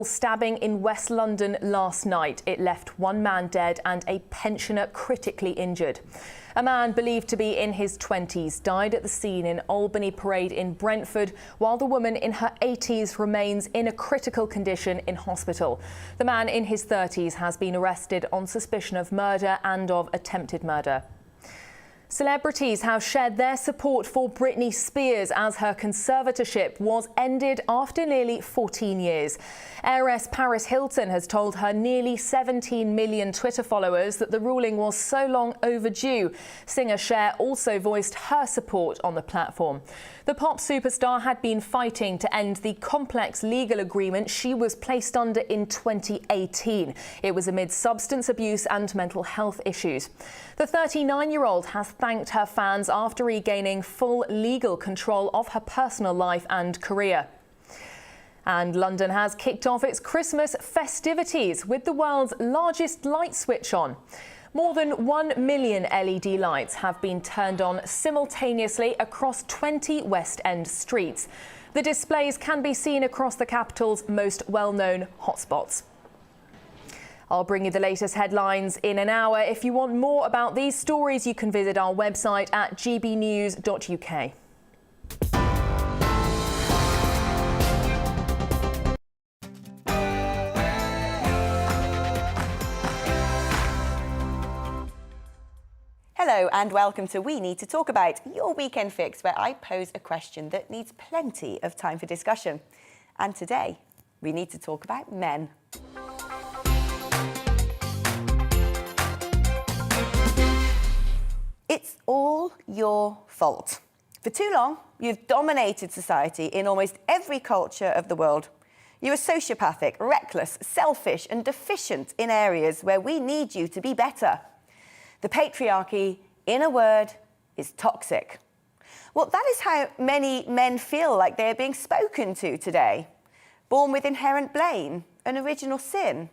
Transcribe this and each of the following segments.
Stabbing in West London last night. It left one man dead and a pensioner critically injured. A man believed to be in his 20s died at the scene in Albany Parade in Brentford, while the woman in her 80s remains in a critical condition in hospital. The man in his 30s has been arrested on suspicion of murder and of attempted murder. Celebrities have shared their support for Britney Spears as her conservatorship was ended after nearly 14 years. Heiress Paris Hilton has told her nearly 17 million Twitter followers that the ruling was so long overdue. Singer Cher also voiced her support on the platform. The pop superstar had been fighting to end the complex legal agreement she was placed under in 2018. It was amid substance abuse and mental health issues. The 39-year-old has thanked her fans after regaining full legal control of her personal life and career. And London has kicked off its Christmas festivities with the world's largest light switch on. More than 1 million LED lights have been turned on simultaneously across 20 West End streets. The displays can be seen across the capital's most well-known hotspots. I'll bring you the latest headlines in an hour. If you want more about these stories, you can visit our website at gbnews.uk. Hello and welcome to We Need to Talk About, your weekend fix where I pose a question that needs plenty of time for discussion. And today, we need to talk about men. It's all your fault. For too long, you've dominated society in almost every culture of the world. You are sociopathic, reckless, selfish and deficient in areas where we need you to be better. The patriarchy, in a word, is toxic. Well, that is how many men feel like they are being spoken to today. Born with inherent blame, an original sin.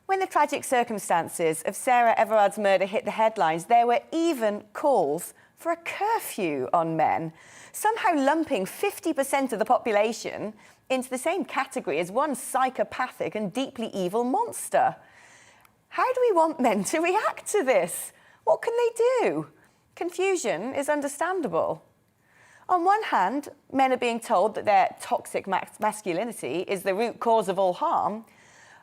When the tragic circumstances of Sarah Everard's murder hit the headlines, there were even calls for a curfew on men, somehow lumping 50% of the population into the same category as one psychopathic and deeply evil monster. How do we want men to react to this? What can they do? Confusion is understandable. On one hand, men are being told that their toxic masculinity is the root cause of all harm,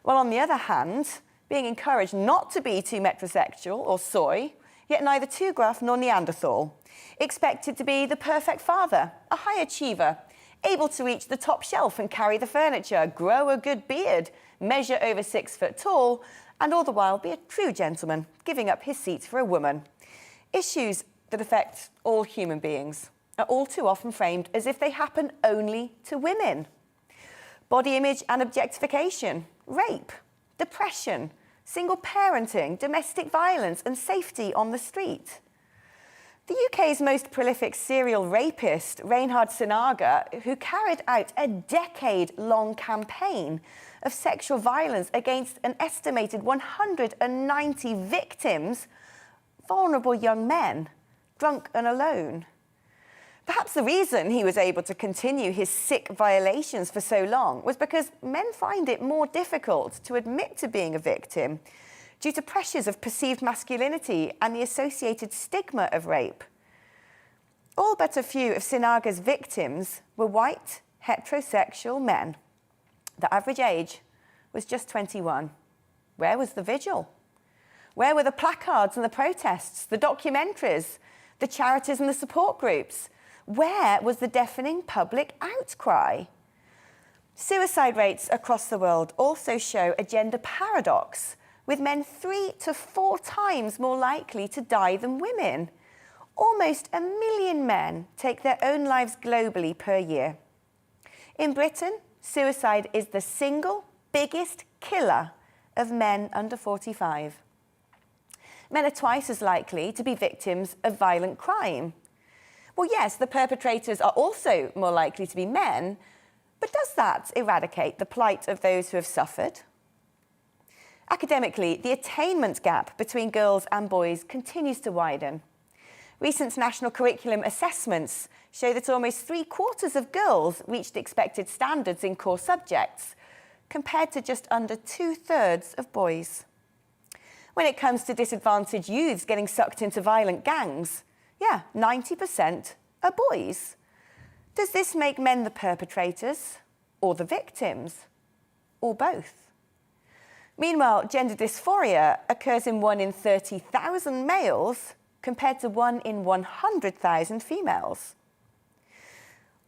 while on the other hand, being encouraged not to be too metrosexual or soy, yet neither too gruff nor Neanderthal, expected to be the perfect father, a high achiever, able to reach the top shelf and carry the furniture, grow a good beard, measure over 6 foot tall, and all the while be a true gentleman, giving up his seat for a woman. Issues that affect all human beings are all too often framed as if they happen only to women. Body image and objectification, rape, depression, single parenting, domestic violence and safety on the street. The UK's most prolific serial rapist, Reinhard Sinaga, who carried out a decade-long campaign of sexual violence against an estimated 190 victims, vulnerable young men, drunk and alone. Perhaps the reason he was able to continue his sick violations for so long was because men find it more difficult to admit to being a victim due to pressures of perceived masculinity and the associated stigma of rape. All but a few of Sinaga's victims were white, heterosexual men. The average age was just 21. Where was the vigil? Where were the placards and the protests, the documentaries, the charities and the support groups? Where was the deafening public outcry? Suicide rates across the world also show a gender paradox, with men 3 to 4 times more likely to die than women. Almost 1 million men take their own lives globally per year. In Britain, suicide is the single biggest killer of men under 45. Men are twice as likely to be victims of violent crime. Well, yes, the perpetrators are also more likely to be men, but does that eradicate the plight of those who have suffered? Academically, the attainment gap between girls and boys continues to widen. Recent national curriculum assessments show that almost 3/4 of girls reached expected standards in core subjects, compared to just under 2/3 of boys. When it comes to disadvantaged youths getting sucked into violent gangs, 90% are boys. Does this make men the perpetrators or the victims, or both? Meanwhile, gender dysphoria occurs in 1 in 30,000 males compared to 1 in 100,000 females.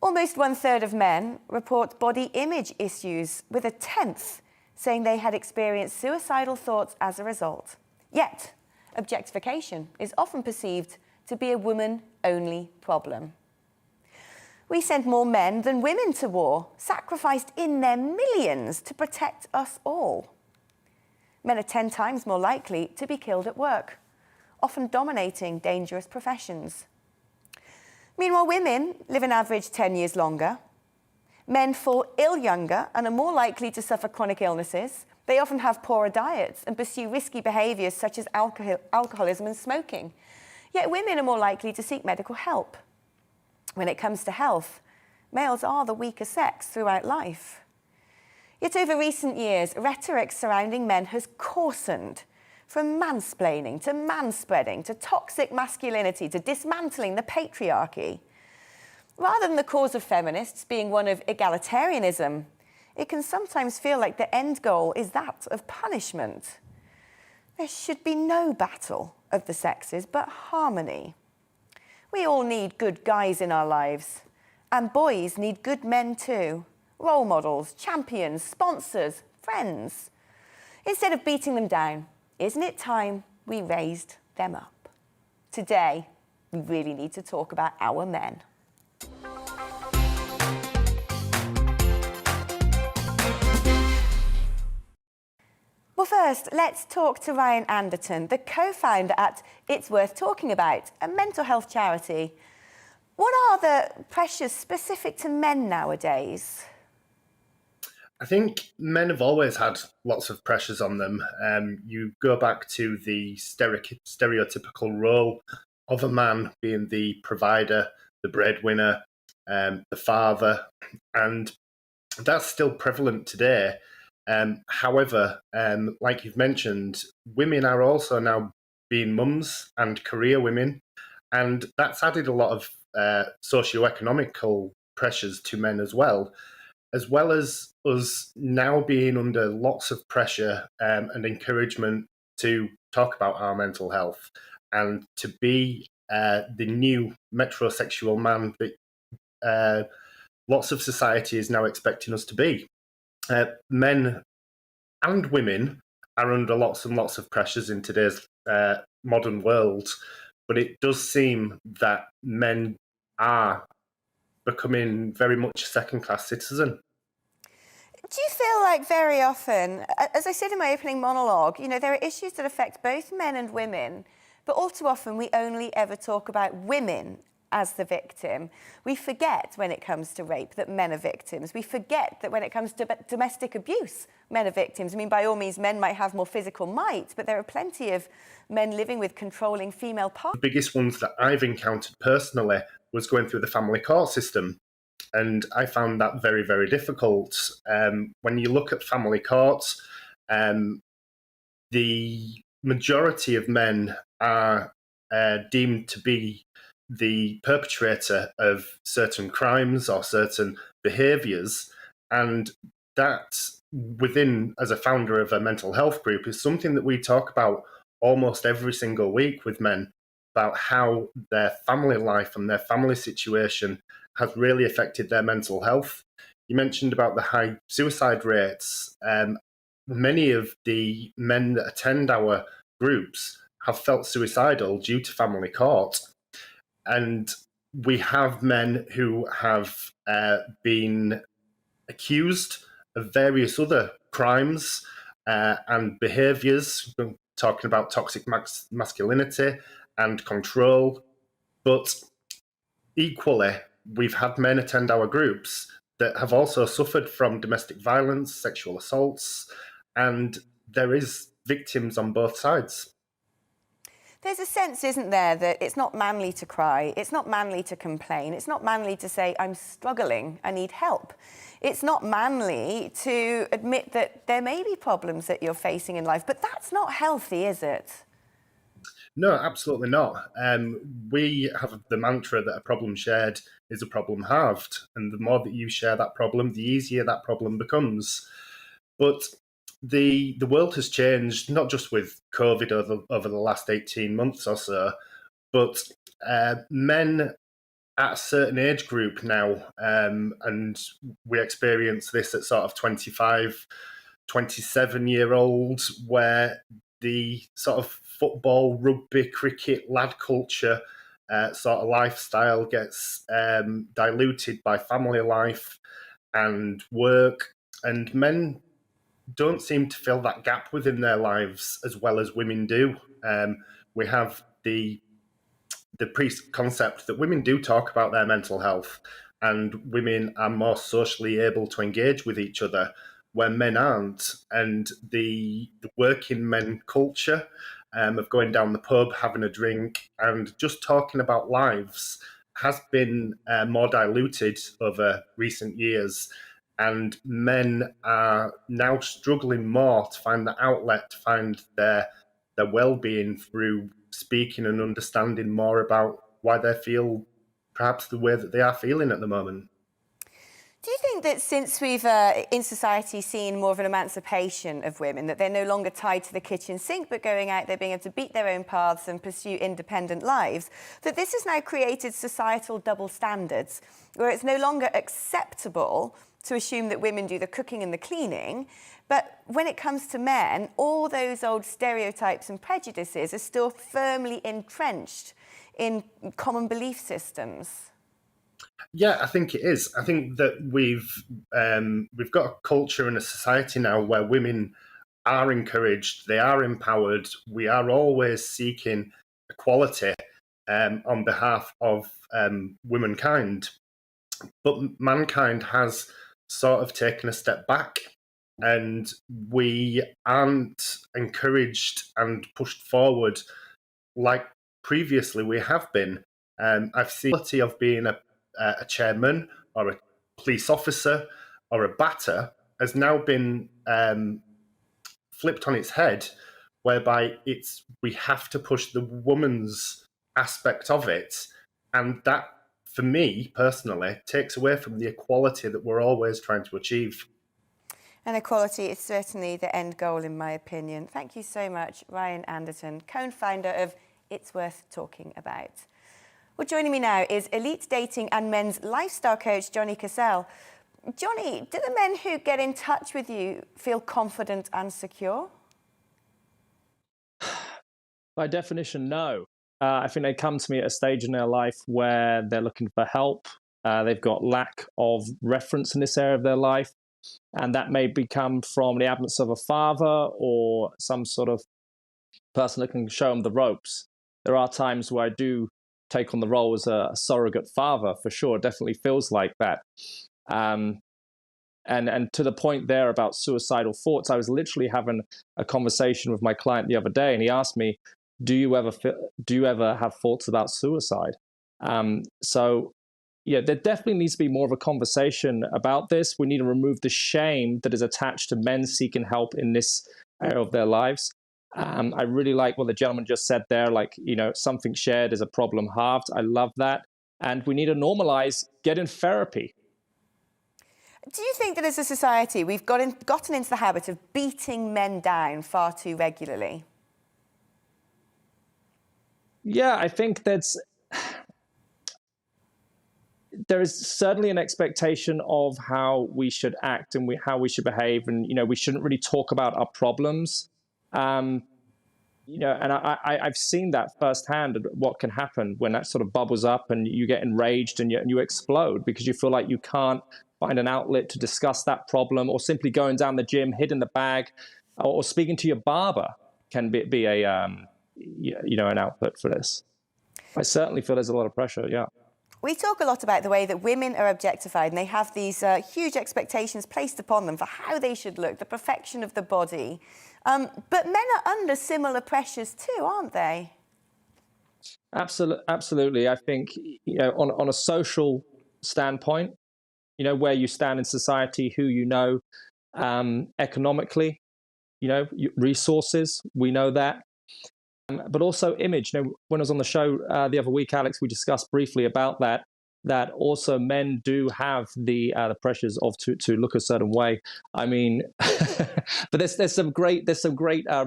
Almost 1/3 of men report body image issues, with 1/10 saying they had experienced suicidal thoughts as a result. Yet, objectification is often perceived to be a woman-only problem. We send more men than women to war, sacrificed in their millions to protect us all. Men are 10 times more likely to be killed at work, often dominating dangerous professions. Meanwhile, women live an average 10 years longer. Men fall ill younger and are more likely to suffer chronic illnesses. They often have poorer diets and pursue risky behaviours such as alcoholism and smoking. Yet women are more likely to seek medical help. When it comes to health, males are the weaker sex throughout life. Yet over recent years, rhetoric surrounding men has coarsened, from mansplaining to manspreading to toxic masculinity to dismantling the patriarchy. Rather than the cause of feminists being one of egalitarianism, it can sometimes feel like the end goal is that of punishment. There should be no battle of the sexes, but harmony. We all need good guys in our lives, and boys need good men too. Role models, champions, sponsors, friends. Instead of beating them down, isn't it time we raised them up? Today, we really need to talk about our men. Well, first, let's talk to Ryan Anderton, the co-founder at It's Worth Talking About, a mental health charity. What are the pressures specific to men nowadays? I think men have always had lots of pressures on them. You go back to the stereotypical role of a man being the provider, the breadwinner, the father, and that's still prevalent today. However, like you've mentioned, women are also now being mums and career women, and that's added a lot of socio-economical pressures to men as well as us now being under lots of pressure and encouragement to talk about our mental health and to be the new metrosexual man that lots of society is now expecting us to be. Men and women are under lots and lots of pressures in today's modern world, but it does seem that men are becoming very much a second-class citizen. Do you feel like very often, as I said in my opening monologue, there are issues that affect both men and women, but all too often we only ever talk about women as the victim. We forget when it comes to rape that men are victims. We forget that when it comes to domestic abuse, men are victims. I mean, by all means, men might have more physical might, but there are plenty of men living with controlling female partners. The biggest ones that I've encountered personally was going through the family court system. And I found that very, very difficult. When you look at family courts, the majority of men are deemed to be the perpetrator of certain crimes or certain behaviours. And that, as a founder of a mental health group, is something that we talk about almost every single week with men, about how their family life and their family situation has really affected their mental health. You mentioned about the high suicide rates. Many of the men that attend our groups have felt suicidal due to family court. And we have men who have been accused of various other crimes and behaviours, talking about toxic masculinity and control. But equally, we've had men attend our groups that have also suffered from domestic violence, sexual assaults, and there is victims on both sides. There's a sense, isn't there, that it's not manly to cry, it's not manly to complain, it's not manly to say, I'm struggling, I need help. It's not manly to admit that there may be problems that you're facing in life, but that's not healthy, is it? No, absolutely not. We have the mantra that a problem shared is a problem halved, and the more that you share that problem, the easier that problem becomes. But the world has changed, not just with COVID over the last 18 months or so, but men at a certain age group now, and we experience this at sort of 25, 27-year-olds, where the sort of football, rugby, cricket, lad culture sort of lifestyle gets diluted by family life and work, and men don't seem to fill that gap within their lives as well as women do. We have the preconcept that women do talk about their mental health and women are more socially able to engage with each other where men aren't. And the working men culture of going down the pub, having a drink and just talking about lives has been more diluted over recent years. And men are now struggling more to find the outlet, to find their well-being through speaking and understanding more about why they feel perhaps the way that they are feeling at the moment. Do you think that since we've, in society, seen more of an emancipation of women, that they're no longer tied to the kitchen sink, but going out there being able to beat their own paths and pursue independent lives, that this has now created societal double standards, where it's no longer acceptable to assume that women do the cooking and the cleaning, but when it comes to men, all those old stereotypes and prejudices are still firmly entrenched in common belief systems? Yeah, I think it is. I think that we've got a culture and a society now where women are encouraged, they are empowered. We are always seeking equality on behalf of womankind, but mankind has sort of taken a step back, and we aren't encouraged and pushed forward like previously we have been. I've seen the quality of being a chairman or a police officer or a batter has now been flipped on its head, whereby we have to push the woman's aspect of it, and that, for me personally, takes away from the equality that we're always trying to achieve. And equality is certainly the end goal, in my opinion. Thank you so much, Ryan Anderton, co-founder of It's Worth Talking About. Well, joining me now is elite dating and men's lifestyle coach, Johnny Cassell. Johnny, do the men who get in touch with you feel confident and secure? By definition, no. I think they come to me at a stage in their life where they're looking for help. They've got lack of reference in this area of their life. And that may become from the absence of a father or some sort of person that can show them the ropes. There are times where I do take on the role as a surrogate father, for sure. It definitely feels like that. And to the point there about suicidal thoughts, I was literally having a conversation with my client the other day, and he asked me, do you ever have thoughts about suicide? So yeah, there definitely needs to be more of a conversation about this. We need to remove the shame that is attached to men seeking help in this area of their lives. I really like what the gentleman just said there, like, something shared is a problem halved. I love that. And we need to normalize getting therapy. Do you think that as a society we've gotten into the habit of beating men down far too regularly? Yeah, I think there is certainly an expectation of how we should act and how we should behave, and we shouldn't really talk about our problems. And I've seen that firsthand, what can happen when that sort of bubbles up and you get enraged and you explode because you feel like you can't find an outlet to discuss that problem, or simply going down the gym, hitting the bag, or speaking to your barber can be a an outlet for this. I certainly feel there's a lot of pressure, yeah. We talk a lot about the way that women are objectified, and they have these huge expectations placed upon them for how they should look, the perfection of the body. But men are under similar pressures too, aren't they? Absolutely. I think, on a social standpoint, where you stand in society, who economically, resources, we know that. But also image. When I was on the show the other week, Alex, we discussed briefly about that also men do have the pressures of to look a certain way. I mean, but there's some great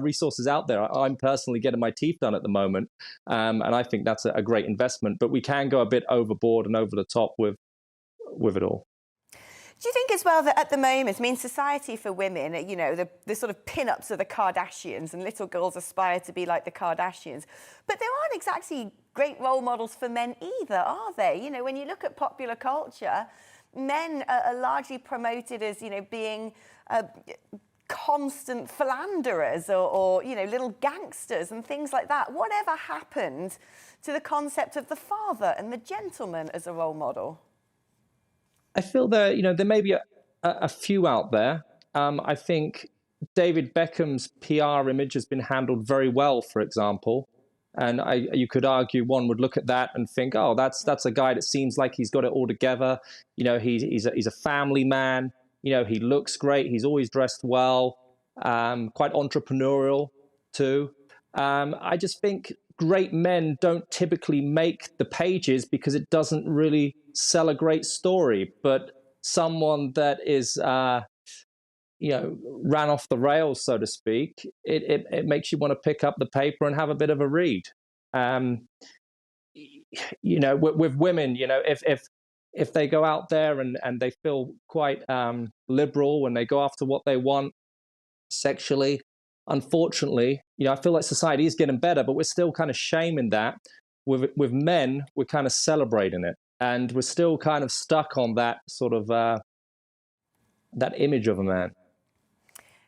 resources out there. I'm personally getting my teeth done at the moment, and I think that's a great investment. But we can go a bit overboard and over the top with it all. Do you think as well that at the moment, I mean, society for women, the sort of pin-ups of the Kardashians, and little girls aspire to be like the Kardashians, but there aren't exactly great role models for men either, are they? When you look at popular culture, men are largely promoted as, being constant philanderers or little gangsters and things like that. Whatever happened to the concept of the father and the gentleman as a role model? I feel there may be a few out there. I think David Beckham's PR image has been handled very well, for example. And you could argue one would look at that and think, oh, that's a guy that seems like he's got it all together. He's a family man. He looks great. He's always dressed well. Quite entrepreneurial too. I just think great men don't typically make the pages because it doesn't really sell a great story. But someone that is ran off the rails, so to speak, it makes you want to pick up the paper and have a bit of a read. With women, if they go out there and they feel quite liberal when they go after what they want sexually, unfortunately, I feel like society is getting better, but we're still kind of shaming that. With men, we're kind of celebrating it, and we're still kind of stuck on that sort of that image of a man.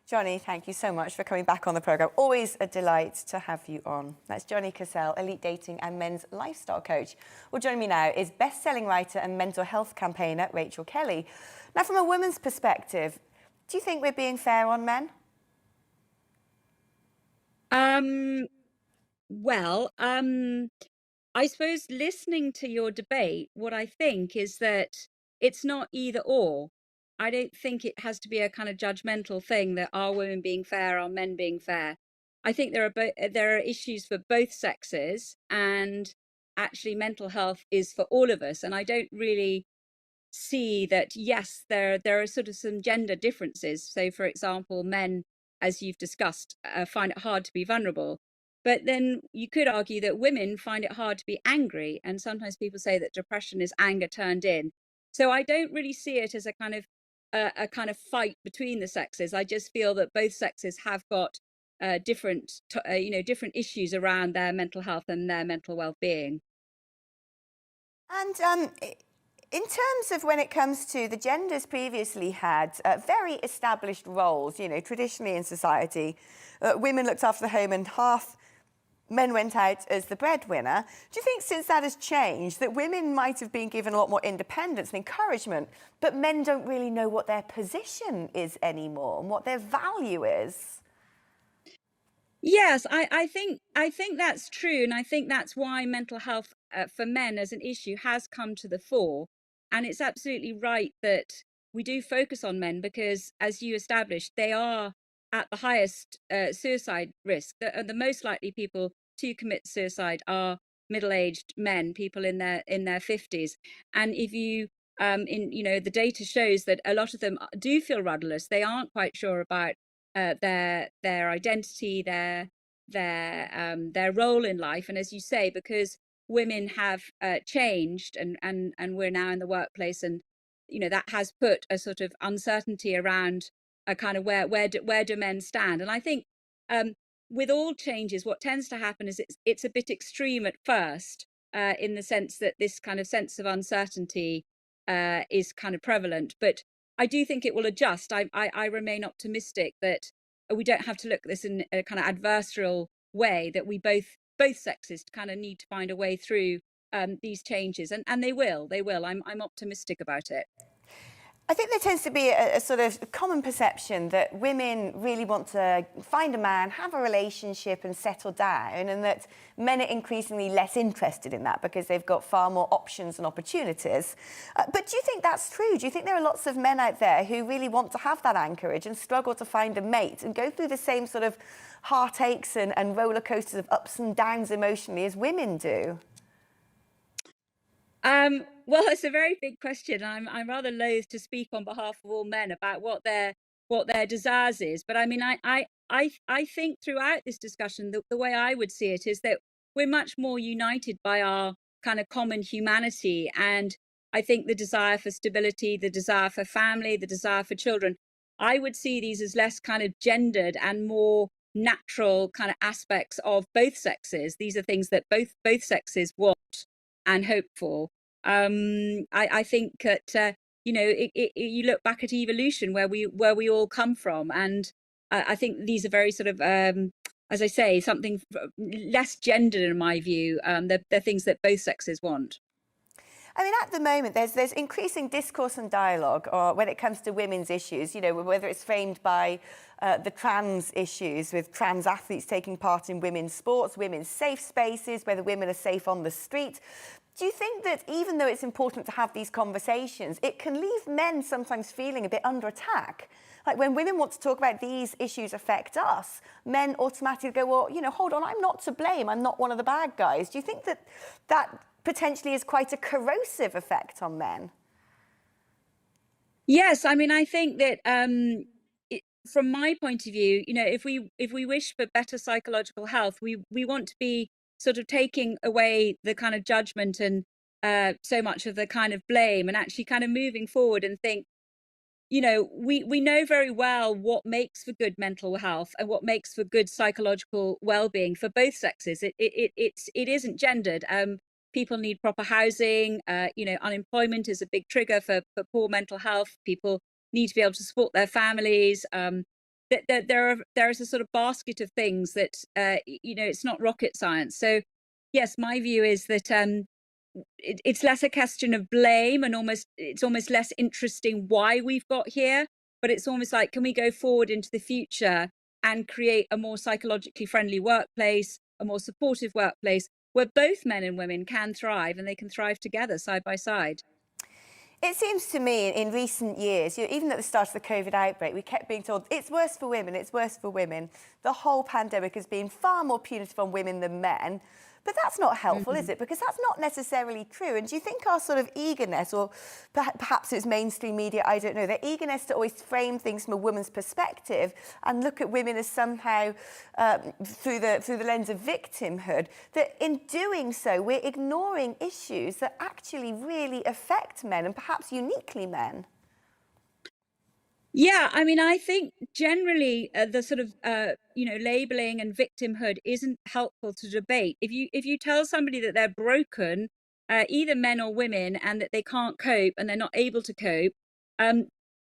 Johnny, thank you so much for coming back on the programme. Always a delight to have you on. That's Johnny Cassell, elite dating and men's lifestyle coach. Well, joining me now is best-selling writer and mental health campaigner Rachel Kelly. Now, from a woman's perspective, do you think we're being fair on men? Well, I suppose listening to your debate, what I think is that it's not either or. I don't think it has to be a kind of judgmental thing that are women being fair, are men being fair. I think there are issues for both sexes, and actually mental health is for all of us. And I don't really see that, yes, there are sort of some gender differences. So, for example, men, as you've discussed, find it hard to be vulnerable. But then you could argue that women find it hard to be angry. And sometimes people say that depression is anger turned in. So I don't really see it as a kind of fight between the sexes. I just feel that both sexes have got different issues around their mental health and their mental well-being. And in terms of when it comes to the genders previously had very established roles, traditionally in society, women looked after the home and half men went out as the breadwinner. Do you think since that has changed, that women might have been given a lot more independence and encouragement, but men don't really know what their position is anymore and what their value is? Yes, I think that's true, and I think that's why mental health for men as an issue has come to the fore. And it's absolutely right that we do focus on men because, as you established, they are at the highest suicide risk. The most likely people to commit suicide are middle-aged men, people in their 50s. And if you the data shows that a lot of them do feel rudderless. They aren't quite sure about their identity, their role in life. And as you say, because women have changed and we're now in the workplace, and that has put a sort of uncertainty around a kind of where do men stand. And I think with all changes, what tends to happen is it's a bit extreme at first, in the sense that this kind of sense of uncertainty is kind of prevalent. But I do think it will adjust. I remain optimistic that we don't have to look at this in a kind of adversarial way, that we both sexes kind of need to find a way through these changes, and they will. I'm optimistic about it. I think there tends to be a sort of common perception that women really want to find a man, have a relationship and settle down, and that men are increasingly less interested in that because they've got far more options and opportunities. But do you think that's true? Do you think there are lots of men out there who really want to have that anchorage and struggle to find a mate and go through the same sort of heartaches and roller coasters of ups and downs emotionally as women do? Well, it's a very big question. I'm rather loath to speak on behalf of all men about what their desires is. But I mean, I think throughout this discussion, the way I would see it is that we're much more united by our kind of common humanity. And I think the desire for stability, the desire for family, the desire for children, I would see these as less kind of gendered and more natural kind of aspects of both sexes. These are things that both sexes want and hope for. I think that you look back at evolution where we all come from, and I think these are very sort of as I say, something less gendered in my view. They're things that both sexes want. I mean, at the moment, there's increasing discourse and dialogue when it comes to women's issues, you know, whether it's framed by the trans issues, with trans athletes taking part in women's sports, women's safe spaces, whether women are safe on the street. Do you think that even though it's important to have these conversations, it can leave men sometimes feeling a bit under attack? Like when women want to talk about these issues affect us, men automatically go, well, you know, hold on, I'm not to blame. I'm not one of the bad guys. Do you think that that potentially is quite a corrosive effect on men? Yes, I mean, I think that from my point of view, you know, if we wish for better psychological health, we want to be sort of taking away the kind of judgment and so much of the kind of blame, and actually kind of moving forward and think, you know, we know very well what makes for good mental health and what makes for good psychological well-being for both sexes. It isn't gendered. People need proper housing. You know, unemployment is a big trigger for poor mental health. People need to be able to support their families. There is a sort of basket of things that you know, it's not rocket science. So yes, my view is that it's less a question of blame, and it's almost less interesting why we've got here, but it's almost like, can we go forward into the future and create a more psychologically friendly workplace, a more supportive workplace where both men and women can thrive, and they can thrive together side by side. It seems to me in recent years, you know, even at the start of the COVID outbreak, we kept being told it's worse for women, it's worse for women. The whole pandemic has been far more punitive on women than men. But that's not helpful, is it? Because that's not necessarily true. And do you think our sort of eagerness, or perhaps it's mainstream media, I don't know, their eagerness to always frame things from a woman's perspective and look at women as somehow through the lens of victimhood, that in doing so, we're ignoring issues that actually really affect men, and perhaps uniquely men? Yeah, I mean, I think generally the sort of you know, labeling and victimhood isn't helpful to debate. If you tell somebody that they're broken, either men or women, and that they can't cope and they're not able to cope,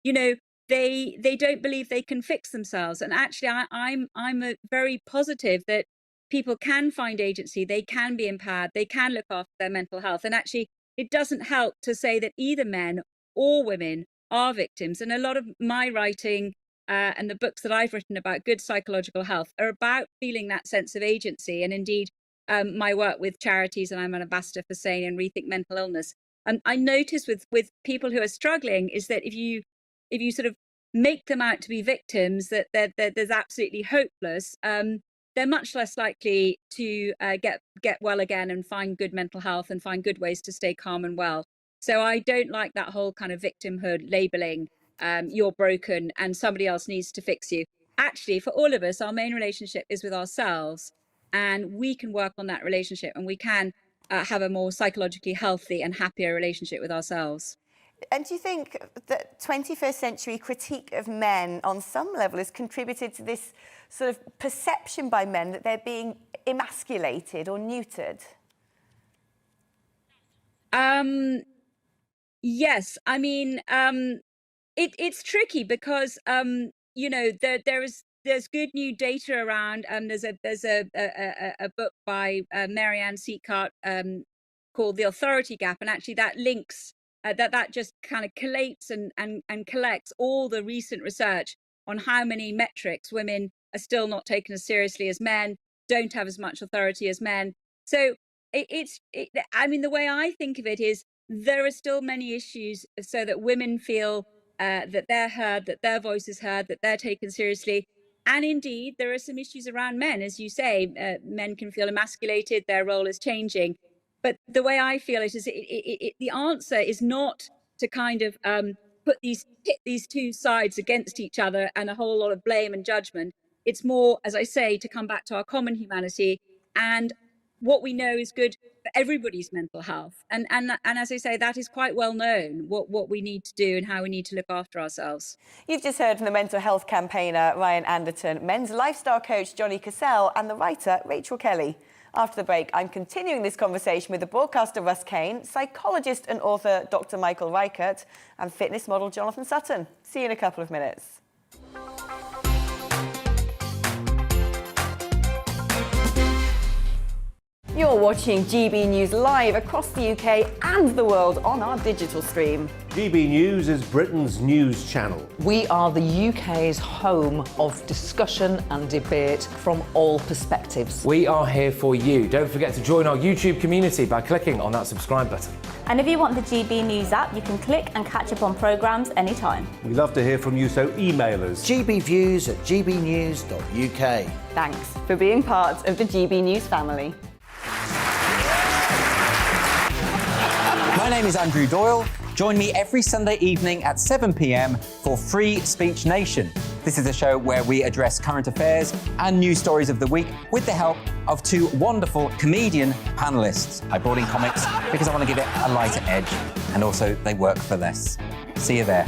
you know, they don't believe they can fix themselves. And actually, I'm a very positive that people can find agency, they can be empowered, they can look after their mental health. And actually, it doesn't help to say that either men or women are victims. And a lot of my writing and the books that I've written about good psychological health are about feeling that sense of agency. And indeed, my work with charities, and I'm an ambassador for SANE and Rethink Mental Illness. And I notice with people who are struggling is that if you sort of make them out to be victims, that there's absolutely hopeless, they're much less likely to get well again and find good mental health and find good ways to stay calm and well. So I don't like that whole kind of victimhood labeling. You're broken and somebody else needs to fix you. Actually, for all of us, our main relationship is with ourselves, and we can work on that relationship, and we can have a more psychologically healthy and happier relationship with ourselves. And do you think that 21st century critique of men on some level has contributed to this sort of perception by men that they're being emasculated or neutered? Yes, I mean, it's tricky because you know, there's good new data around. There's a book by Marianne Sieghart called The Authority Gap, and actually that links that just kind of collates and collects all the recent research on how many metrics women are still not taken as seriously as men, don't have as much authority as men. So I mean, the way I think of it is there are still many issues so that women feel that they're heard, that their voice is heard, that they're taken seriously. And indeed, there are some issues around men, as you say. Men can feel emasculated, their role is changing. But the way I feel it is the answer is not to kind of put pit these two sides against each other and a whole lot of blame and judgment. It's more, as I say, to come back to our common humanity and what we know is good for everybody's mental health. And as I say, that is quite well known, what we need to do and how we need to look after ourselves. You've just heard from the mental health campaigner Ryan Anderton, men's lifestyle coach Johnny Cassell and the writer Rachel Kelly. After the break, I'm continuing this conversation with the broadcaster Russ Kane, psychologist and author Dr. Michael Reichert, and fitness model Jonathan Sutton. See you in a couple of minutes. You're watching GB News live across the UK and the world on our digital stream. GB News is Britain's news channel. We are the UK's home of discussion and debate from all perspectives. We are here for you. Don't forget to join our YouTube community by clicking on that subscribe button. And if you want the GB News app, you can click and catch up on programmes anytime. We love to hear from you, so email us. gbviews@gbnews.uk. Thanks for being part of the GB News family. My name is Andrew Doyle. Join me every Sunday evening at 7 p.m. for Free Speech Nation. This is a show where we address current affairs and news stories of the week with the help of two wonderful comedian panellists. I brought in comics because I want to give it a lighter edge, and also they work for less. See you there.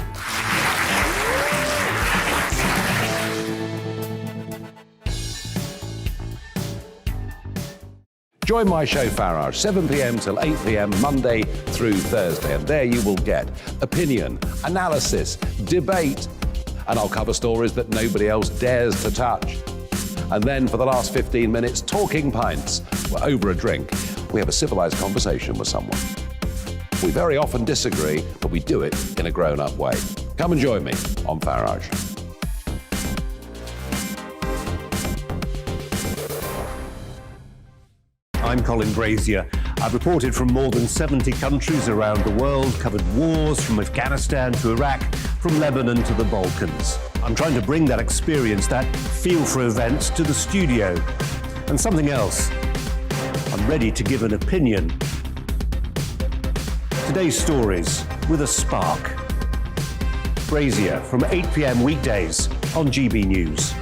Join my show Farage, 7 p.m. till 8 p.m. Monday through Thursday, and there you will get opinion, analysis, debate, and I'll cover stories that nobody else dares to touch. And then for the last 15 minutes, talking pints. We're over a drink. We have a civilised conversation with someone. We very often disagree, but we do it in a grown-up way. Come and join me on Farage. I'm Colin Brazier. I've reported from more than 70 countries around the world, covered wars from Afghanistan to Iraq, from Lebanon to the Balkans. I'm trying to bring that experience, that feel for events, to the studio. And something else, I'm ready to give an opinion. Today's stories with a spark. Brazier from 8 p.m. weekdays on GB News.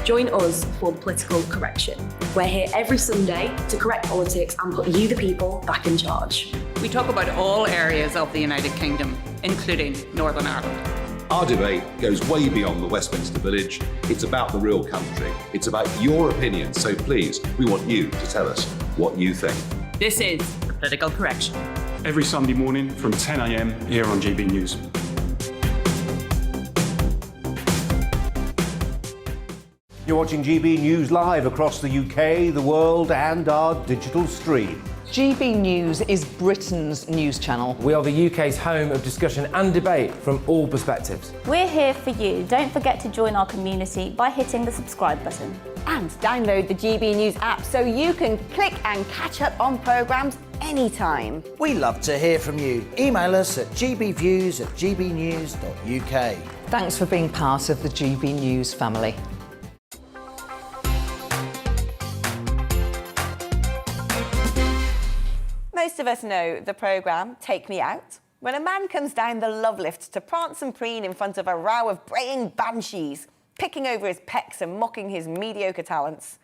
Join us for Political Correction. We're here every Sunday to correct politics and put you, the people, back in charge. We talk about all areas of the United Kingdom, including Northern Ireland. Our debate goes way beyond the Westminster Village. It's about the real country. It's about your opinion. So please, we want you to tell us what you think. This is Political Correction. Every Sunday morning from 10 a.m. here on GB News. You're watching GB News live across the UK, the world, and our digital stream. GB News is Britain's news channel. We are the UK's home of discussion and debate from all perspectives. We're here for you. Don't forget to join our community by hitting the subscribe button. And download the GB News app so you can click and catch up on programmes anytime. We love to hear from you. Email us at gbviews@gbnews.uk. Thanks for being part of the GB News family. Most of us know the programme Take Me Out, when a man comes down the love lift to prance and preen in front of a row of braying banshees, picking over his pecs and mocking his mediocre talents.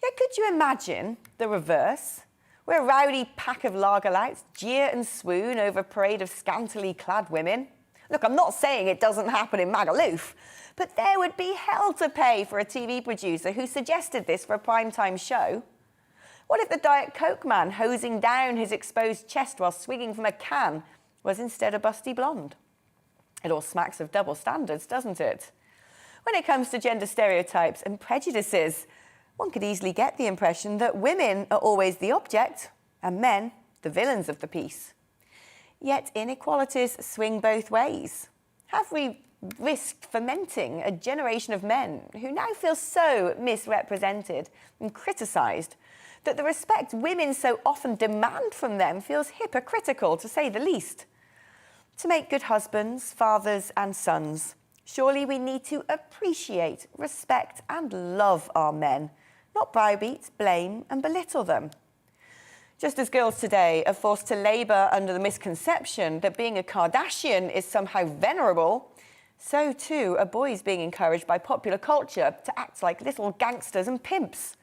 Yet could you imagine the reverse, where a rowdy pack of lagerlouts jeer and swoon over a parade of scantily clad women? Look, I'm not saying it doesn't happen in Magaluf, but there would be hell to pay for a TV producer who suggested this for a primetime show. What if the Diet Coke man hosing down his exposed chest while swinging from a can was instead a busty blonde? It all smacks of double standards, doesn't it? When it comes to gender stereotypes and prejudices, One could easily get the impression that women are always the object and men the villains of the piece. Yet inequalities swing both ways. Have we risked fomenting a generation of men who now feel so misrepresented and criticised that the respect women so often demand from them feels hypocritical, to say the least? To make good husbands, fathers and sons, surely we need to appreciate, respect and love our men, not browbeat, blame and belittle them. Just as girls today are forced to labour under the misconception that being a Kardashian is somehow venerable, so too are boys being encouraged by popular culture to act like little gangsters and pimps.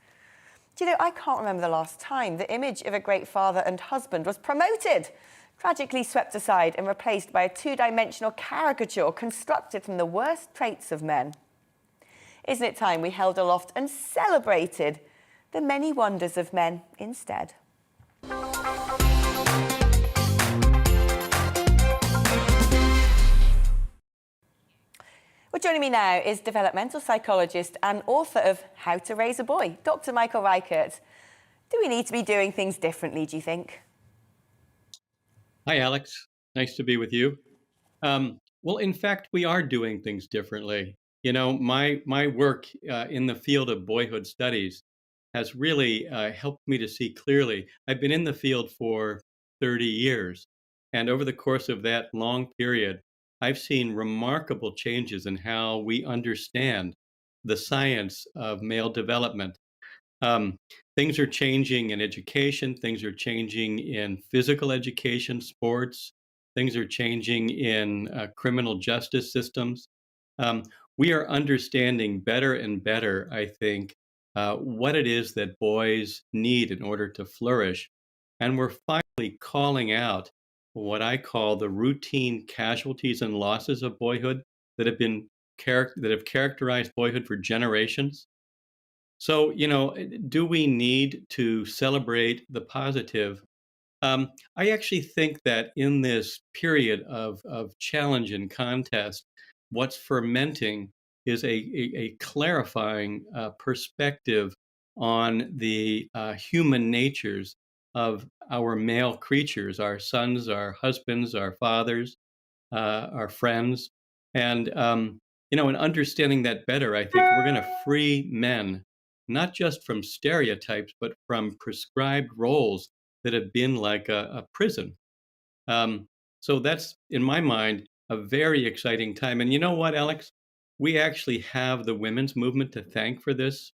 Do you know, I can't remember the last time the image of a great father and husband was promoted, tragically swept aside and replaced by a two-dimensional caricature constructed from the worst traits of men. Isn't it time we held aloft and celebrated the many wonders of men instead? Well, joining me now is developmental psychologist and author of How to Raise a Boy, Dr. Michael Reichert. Do we need to be doing things differently, do you think? Hi, Alex. Nice to be with you. Well, in fact, we are doing things differently. You know, my work in the field of boyhood studies has really helped me to see clearly. I've been in the field for 30 years, and over the course of that long period, I've seen remarkable changes in how we understand the science of male development. Things are changing in education, things are changing in physical education, sports, things are changing in criminal justice systems. We are understanding better and better, I think, what it is that boys need in order to flourish. And we're finally calling out what I call the routine casualties and losses of boyhood that have characterized boyhood for generations. So, you know, do we need to celebrate the positive? I actually think that in this period of challenge and contest, what's fermenting is a clarifying perspective on the human natures of our male creatures, our sons, our husbands, our fathers, our friends. And, you know, in understanding that better, I think we're going to free men, not just from stereotypes, but from prescribed roles that have been like a prison. So that's, in my mind, a very exciting time. And you know what, Alex? We actually have the women's movement to thank for this.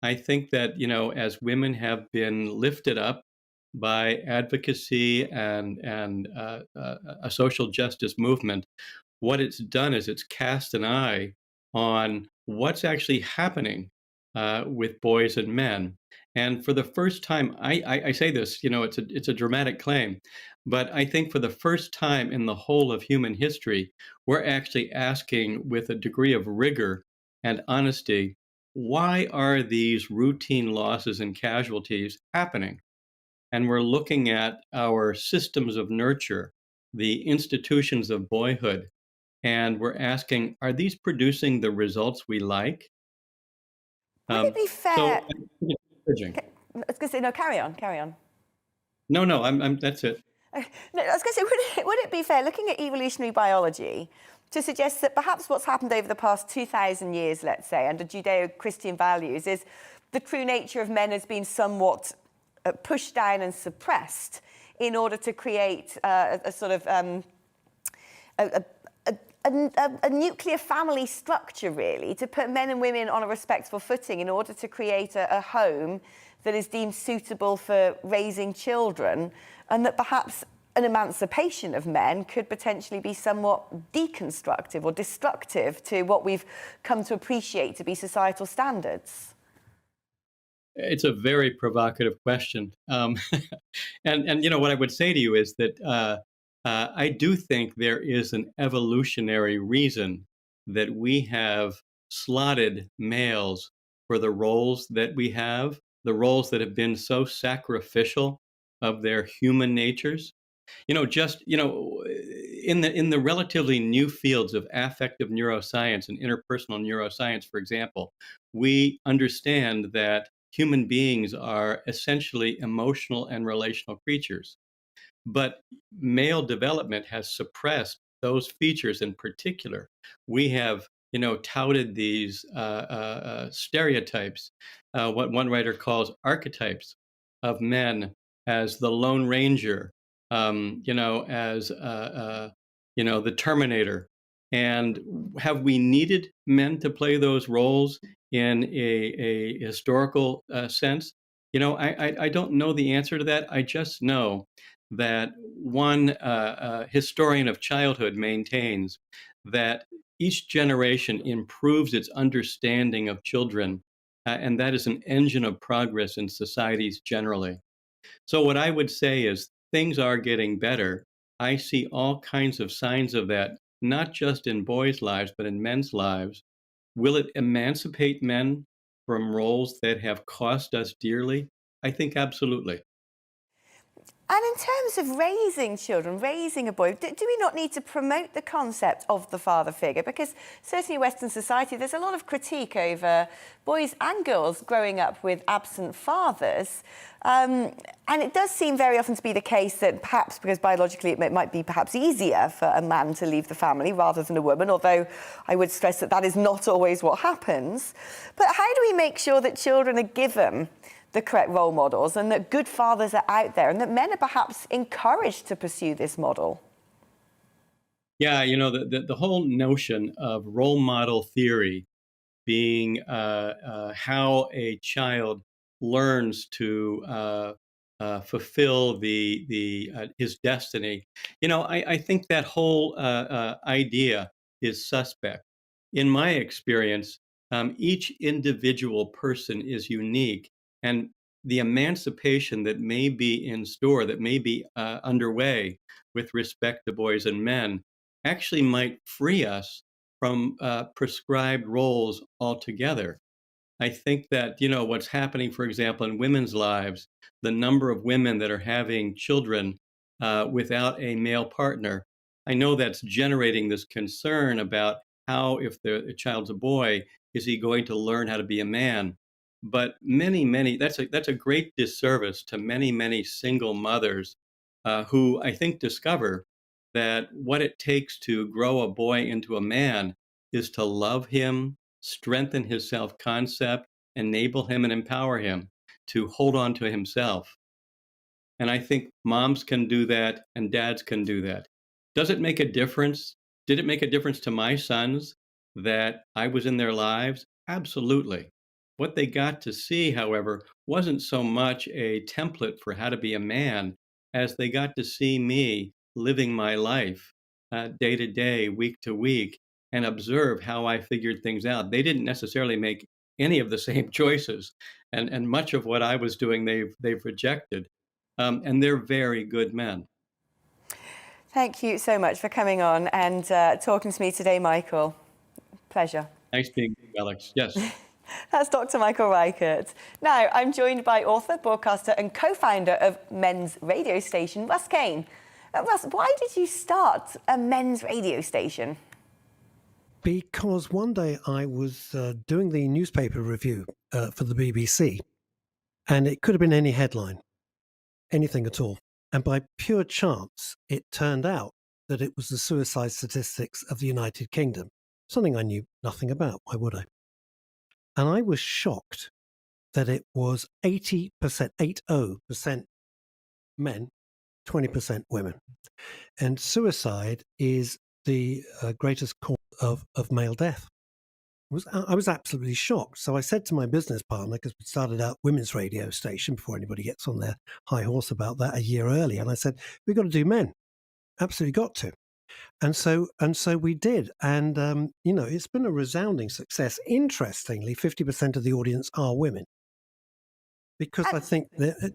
I think that, you know, as women have been lifted up by advocacy and a social justice movement, what it's done is it's cast an eye on what's actually happening with boys and men. And for the first time, I say this, you know, it's a dramatic claim, but I think for the first time in the whole of human history, we're actually asking with a degree of rigor and honesty, why are these routine losses and casualties happening? And we're looking at our systems of nurture, the institutions of boyhood, and we're asking, are these producing the results we like? Would it be fair? So, I was going to say, no, carry on. no, that's it. No, I was going to say, would it be fair, looking at evolutionary biology, to suggest that perhaps what's happened over the past 2,000 years, let's say, under Judeo-Christian values, is the true nature of men has been somewhat pushed down and suppressed in order to create a sort of a nuclear family structure, really, to put men and women on a respectful footing in order to create a home that is deemed suitable for raising children, and that perhaps an emancipation of men could potentially be somewhat deconstructive or destructive to what we've come to appreciate to be societal standards? It's a very provocative question. And you know, what I would say to you is that I do think there is an evolutionary reason that we have slotted males for the roles that we have, the roles that have been so sacrificial of their human natures. You know, in the relatively new fields of affective neuroscience and interpersonal neuroscience, for example, we understand that human beings are essentially emotional and relational creatures. But male development has suppressed those features in particular. We have, touted these stereotypes, what one writer calls archetypes of men as the Lone Ranger, as the Terminator. And have we needed men to play those roles in a historical sense? I don't know the answer to that. I just know that one historian of childhood maintains that each generation improves its understanding of children, and that is an engine of progress in societies generally. So what I would say is things are getting better. I see all kinds of signs of that, not just in boys' lives, but in men's lives. Will it emancipate men from roles that have cost us dearly? I think absolutely. And in terms of raising children, raising a boy, do we not need to promote the concept of the father figure? Because certainly in Western society, there's a lot of critique over boys and girls growing up with absent fathers. And it does seem very often to be the case that perhaps because biologically it might be perhaps easier for a man to leave the family rather than a woman, although I would stress that that is not always what happens. But how do we make sure that children are given the correct role models and that good fathers are out there and that men are perhaps encouraged to pursue this model? Yeah, the whole notion of role model theory being how a child learns to fulfill his destiny. I think that whole idea is suspect. In my experience, each individual person is unique, and the emancipation that may be in store, that may be underway with respect to boys and men, actually might free us from prescribed roles altogether. I think that, what's happening, for example, in women's lives, the number of women that are having children without a male partner, I know that's generating this concern about how, if the child's a boy, is he going to learn how to be a man? But that's a great disservice to many single mothers who I think discover that what it takes to grow a boy into a man is to love him, strengthen his self-concept, enable him and empower him to hold on to himself. And I think moms can do that and dads can do that. Does it make a difference? Did it make a difference to my sons that I was in their lives? Absolutely. What they got to see, however, wasn't so much a template for how to be a man as they got to see me living my life day to day, week to week, and observe how I figured things out. They didn't necessarily make any of the same choices, and much of what I was doing they've rejected, and they're very good men. Thank you so much for coming on and talking to me today, Michael. Pleasure. Nice being with you, Alex. Yes. That's Dr. Michael Reichert. Now, I'm joined by author, broadcaster and co-founder of men's radio station, Russ Kane. Russ, why did you start a men's radio station? Because one day I was doing the newspaper review for the BBC, and it could have been any headline, anything at all. And by pure chance, it turned out that it was the suicide statistics of the United Kingdom, something I knew nothing about. Why would I? And I was shocked that it was 80% men, 20% women. And suicide is the greatest cause of male death. I was absolutely shocked. So I said to my business partner, because we started out women's radio station before anybody gets on their high horse about that a year earlier, and I said, we've got to do men. Absolutely got to. And so we did. And, it's been a resounding success. Interestingly, 50% of the audience are women. Because I think that,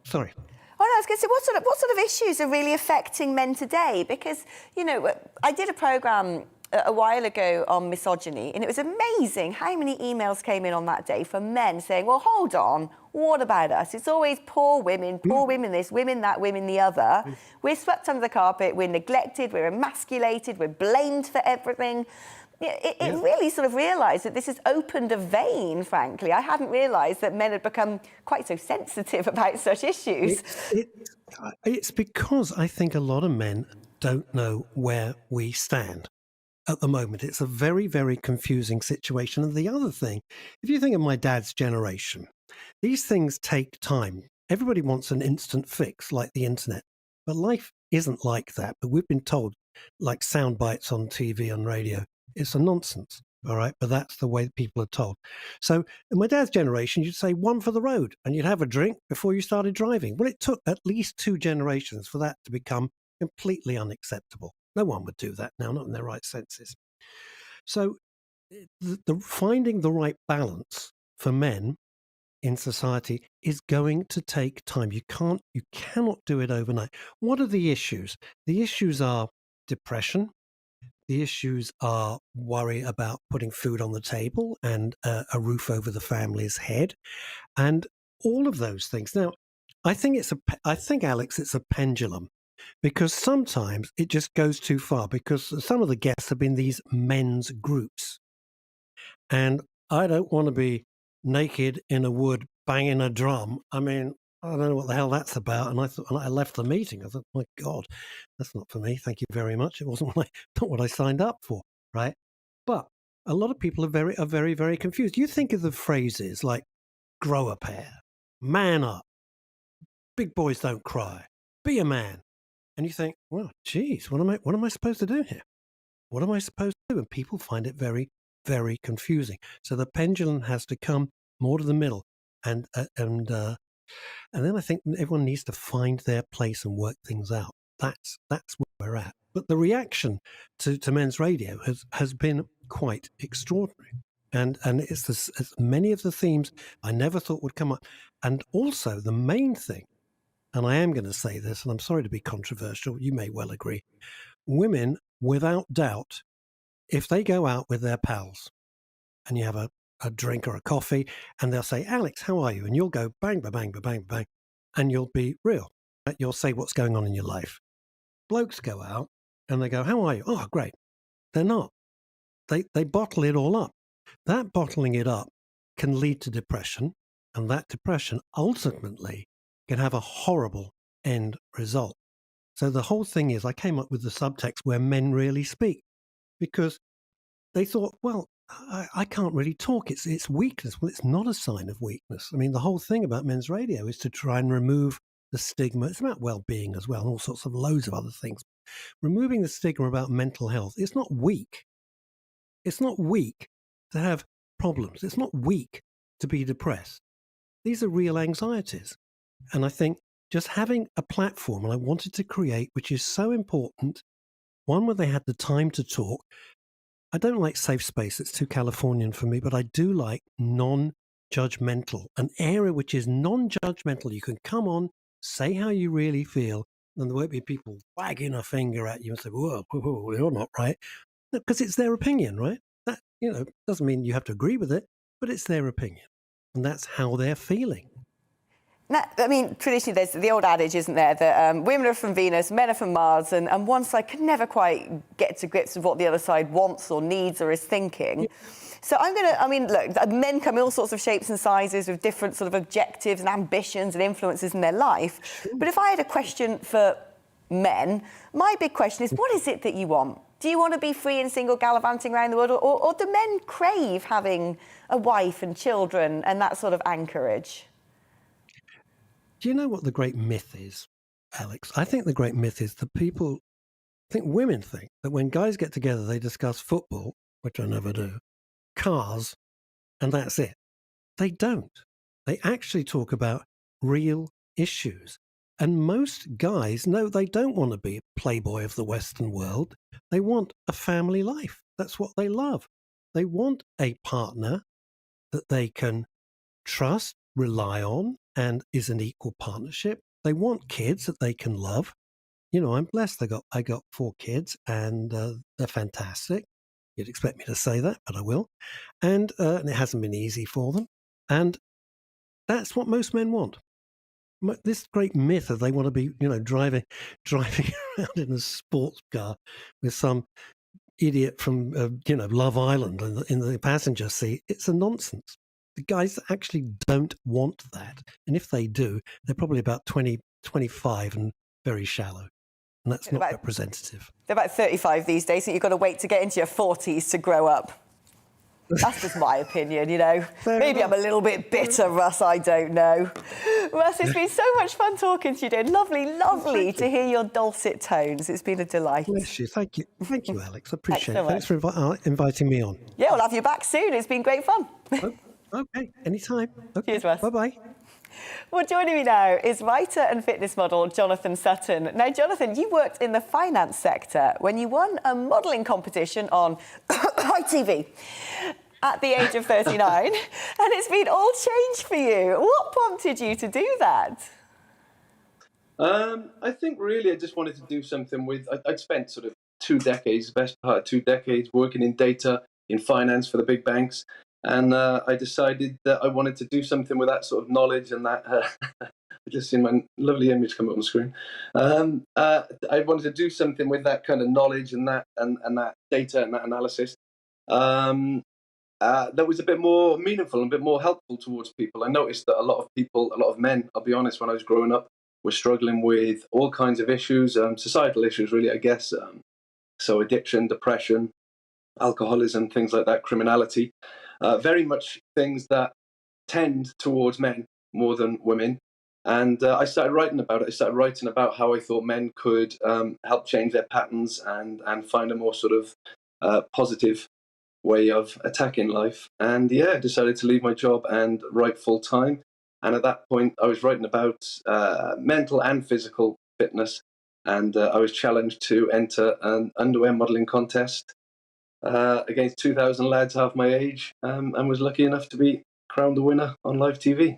sorry. Oh, no, I was going to say, what sort of issues are really affecting men today? Because, I did a programme a while ago on misogyny, and it was amazing how many emails came in on that day from men saying, well, hold on, What about us? It's always poor women this, women that, women the other. We're swept under the carpet, we're neglected, we're emasculated, we're blamed for everything. It really sort of realised that this has opened a vein, frankly. I hadn't realised that men had become quite so sensitive about such issues. It's because I think a lot of men don't know where we stand at the moment. It's a very, very confusing situation. And the other thing, if you think of my dad's generation, these things take time. Everybody wants an instant fix like the internet, but life isn't like that. But we've been told, like sound bites on TV and radio, it's a nonsense. All right. But that's the way people are told. So in my dad's generation, you'd say one for the road and you'd have a drink before you started driving. Well, it took at least 2 generations for that to become completely unacceptable. No one would do that now, not in their right senses. So the finding the right balance for men in society is going to take time. You cannot do it overnight. What are the issues? The issues are depression. The issues are worry about putting food on the table and a roof over the family's head, and all of those things. Now, I think Alex, it's a pendulum, because sometimes it just goes too far. Because some of the guests have been these men's groups, and I don't want to be naked in a wood banging a drum. I mean, I don't know what the hell that's about. And I left the meeting. I thought, my God, that's not for me. Thank you very much. It wasn't not what I signed up for, right? But a lot of people are very, very confused. You think of the phrases like grow a pair, man up, big boys don't cry, be a man. And you think, well, geez, what am I supposed to do here? What am I supposed to do? And people find it very, very confusing. So the pendulum has to come more to the middle. And then I think everyone needs to find their place and work things out. That's where we're at. But the reaction to men's radio has been quite extraordinary. And it's many of the themes I never thought would come up. And also the main thing, and I am going to say this, and I'm sorry to be controversial, you may well agree, women, without doubt, if they go out with their pals and you have a drink or a coffee and they'll say, Alex, how are you? And you'll go bang, bang, bang, bang, bang, and you'll be real. You'll say what's going on in your life. Blokes go out and they go, how are you? Oh, great. They're not. They bottle it all up. That bottling it up can lead to depression, and that depression ultimately can have a horrible end result. So the whole thing is, I came up with the subtext where men really speak, because they thought, well, I can't really talk. It's weakness. Well, it's not a sign of weakness. I mean, the whole thing about men's radio is to try and remove the stigma. It's about well-being as well, and all sorts of loads of other things. Removing the stigma about mental health. It's not weak. It's not weak to have problems. It's not weak to be depressed. These are real anxieties. And I think just having a platform, and I wanted to create, which is so important, one where they had the time to talk. I don't like safe space. It's too Californian for me, but I do like non-judgmental, an area which is non-judgmental. You can come on, say how you really feel, and there won't be people wagging a finger at you and say, whoa, you're not right. Because it's their opinion, right? That, doesn't mean you have to agree with it, but it's their opinion. And that's how they're feeling. Now, I mean, traditionally, there's the old adage, isn't there, that women are from Venus, men are from Mars, and one side can never quite get to grips with what the other side wants or needs or is thinking. Yeah. So look, men come in all sorts of shapes and sizes with different sort of objectives and ambitions and influences in their life. Sure. But if I had a question for men, my big question is, what is it that you want? Do you want to be free and single gallivanting around the world, or do men crave having a wife and children and that sort of anchorage? Do you know what the great myth is, Alex? I think the great myth is that women think that when guys get together, they discuss football, which I never do, cars, and that's it. They don't. They actually talk about real issues. And most guys, no, they don't want to be a playboy of the Western world. They want a family life. That's what they love. They want a partner that they can trust, rely on, and is an equal partnership. They want kids that they can love. I'm blessed. I got 4 kids, and they're fantastic. You'd expect me to say that, but I will. And it hasn't been easy for them. And That's what most men want. This great myth of they want to be, driving around in a sports car with some idiot from, Love Island in the passenger seat. It's a nonsense. The guys actually don't want that. And if they do, they're probably about 20, 25 and very shallow. And that's not representative. They're about 35 these days, so you've got to wait to get into your 40s to grow up. That's just my opinion, Maybe I'm a little bit bitter, Russ, I don't know. Russ, it's been so much fun talking to you, dear. Lovely to hear your dulcet tones. It's been a delight. Bless you. Thank you, Alex. I appreciate it. Thanks for inviting me on. Yeah, we'll have you back soon. It's been great fun. Okay, anytime. Okay. Cheers, Russ. Bye-bye. Well, joining me now is writer and fitness model Jonathan Sutton. Now, Jonathan, you worked in the finance sector when you won a modelling competition on ITV at the age of 39, and it's been all change for you. What prompted you to do that? I think really I just wanted to do something with... I'd spent sort of 2 decades, the best part of 2 decades, working in data, in finance for the big banks. And I decided that I wanted to do something with that sort of knowledge and that... I've just seen my lovely image come up on the screen. I wanted to do something with that kind of knowledge and that data and that analysis that was a bit more meaningful and a bit more helpful towards people. I noticed that a lot of men, I'll be honest, when I was growing up, were struggling with all kinds of issues, societal issues, really, I guess. So addiction, depression, alcoholism, things like that, criminality. Very much things that tend towards men more than women. And I started writing about it. I started writing about how I thought men could help change their patterns and find a more sort of positive way of attacking life. And I decided to leave my job and write full time. And at that point, I was writing about mental and physical fitness. And I was challenged to enter an underwear modelling contest against 2,000 lads half my age, and was lucky enough to be crowned the winner on live TV.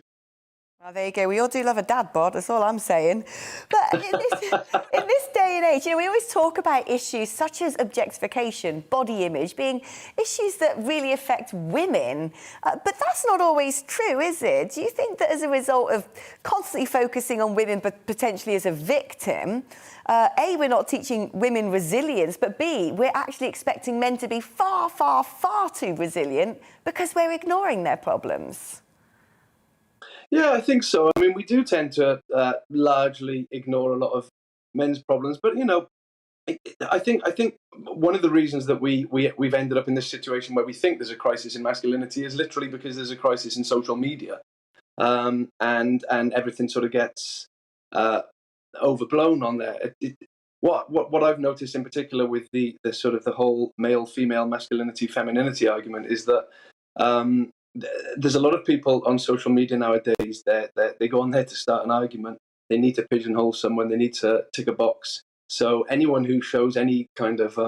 Well, there you go. We all do love a dad bod, that's all I'm saying. But in this day and age, we always talk about issues such as objectification, body image, being issues that really affect women. But that's not always true, is it? Do you think that as a result of constantly focusing on women, but potentially as a victim, A, we're not teaching women resilience, but B, we're actually expecting men to be far, far, far too resilient because we're ignoring their problems? Yeah, I think so. I mean, we do tend to largely ignore a lot of men's problems, but I think one of the reasons that we've ended up in this situation where we think there's a crisis in masculinity is literally because there's a crisis in social media, and everything sort of gets overblown on there. What I've noticed in particular with the sort of the whole male-female masculinity femininity argument is that there's a lot of people on social media nowadays that they go on there to start an argument. They need to pigeonhole someone. They need to tick a box. So anyone who shows any kind of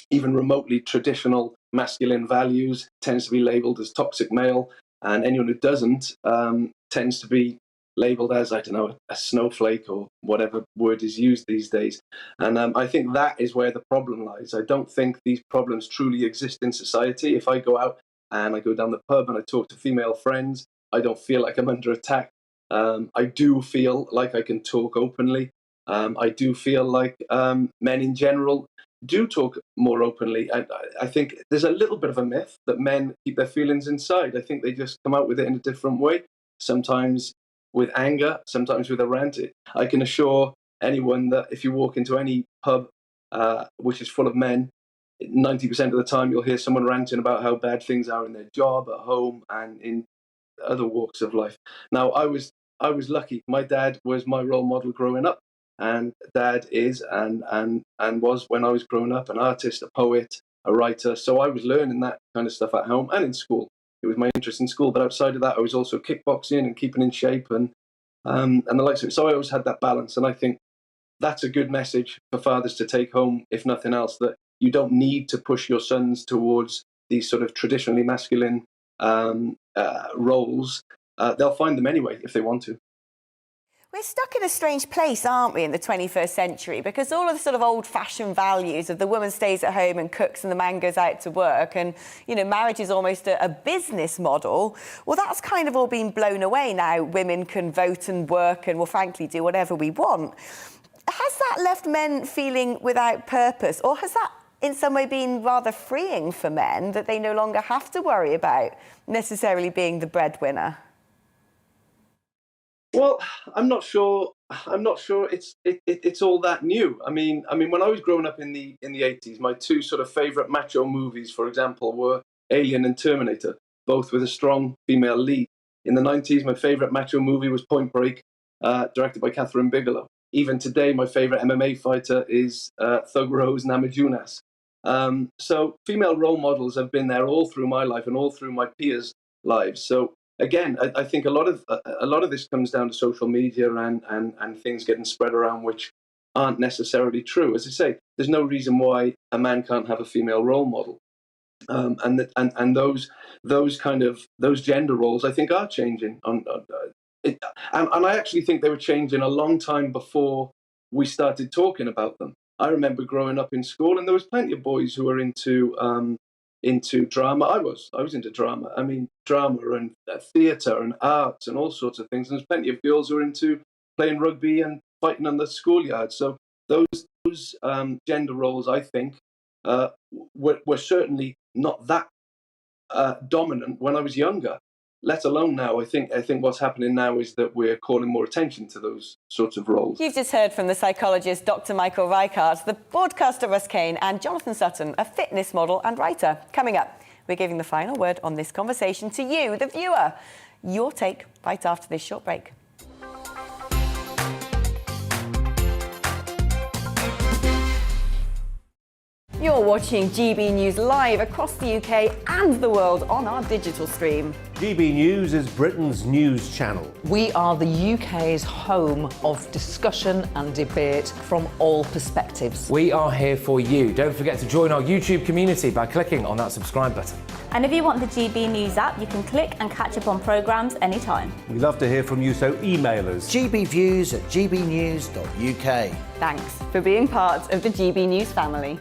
even remotely traditional masculine values tends to be labelled as toxic male, and anyone who doesn't tends to be labelled as, I don't know, a snowflake or whatever word is used these days. And I think that is where the problem lies. I don't think these problems truly exist in society. If I go out and I go down the pub and I talk to female friends, I don't feel like I'm under attack. I do feel like I can talk openly. I do feel like men in general do talk more openly. I think there's a little bit of a myth that men keep their feelings inside. I think they just come out with it in a different way, sometimes with anger, sometimes with a rant. I can assure anyone that if you walk into any pub which is full of men, 90% of the time you'll hear someone ranting about how bad things are in their job, at home, and in other walks of life. Now, I was lucky. My dad was my role model growing up, and Dad is and was, when I was growing up, an artist, a poet, a writer. So I was learning that kind of stuff at home and in school. It was my interest in school, but outside of that, I was also kickboxing and keeping in shape and the likes of it. So I always had that balance, and I think that's a good message for fathers to take home, if nothing else, that you don't need to push your sons towards these sort of traditionally masculine roles. They'll find them anyway if they want to. We're stuck in a strange place, aren't we, in the 21st century? Because all of the sort of old-fashioned values of the woman stays at home and cooks and the man goes out to work and, you know, marriage is almost a business model. Well, that's kind of all been blown away now. Women can vote and work and, well, frankly, do whatever we want. Has that left men feeling without purpose? Or has that in some way been rather freeing for men, that they no longer have to worry about necessarily being the breadwinner? Well, I'm not sure it's all that new. I mean, when I was growing up in the 80s, my two sort of favourite macho movies, for example, were Alien and Terminator, both with a strong female lead. In the 90s, my favourite macho movie was Point Break, directed by Catherine Bigelow. Even today, my favourite MMA fighter is Thug Rose Namajunas. So female role models have been there all through my life and all through my peers' lives. So again, I think a lot of this comes down to social media and things getting spread around which aren't necessarily true. As I say, there's no reason why a man can't have a female role model, and those gender roles, I think, are changing. And I actually think they were changing a long time before we started talking about them. I remember growing up in school, and there was plenty of boys who were into drama. I was into drama. I mean, drama and theatre and art and all sorts of things. And there's plenty of girls who are into playing rugby and fighting on the schoolyard. So those gender roles, I think, were certainly not that dominant when I was younger. Let alone now. I think what's happening now is that we're calling more attention to those sorts of roles. You've just heard from the psychologist Dr. Michael Reichardt, the broadcaster Russ Kane, and Jonathan Sutton, a fitness model and writer. Coming up, we're giving the final word on this conversation to you, the viewer. Your take right after this short break. You're watching GB News live across the UK and the world on our digital stream. GB News is Britain's news channel. We are the UK's home of discussion and debate from all perspectives. We are here for you. Don't forget to join our YouTube community by clicking on that subscribe button. And if you want the GB News app, you can click and catch up on programmes anytime. We love to hear from you, so email us. gbviews@gbnews.uk. Thanks for being part of the GB News family.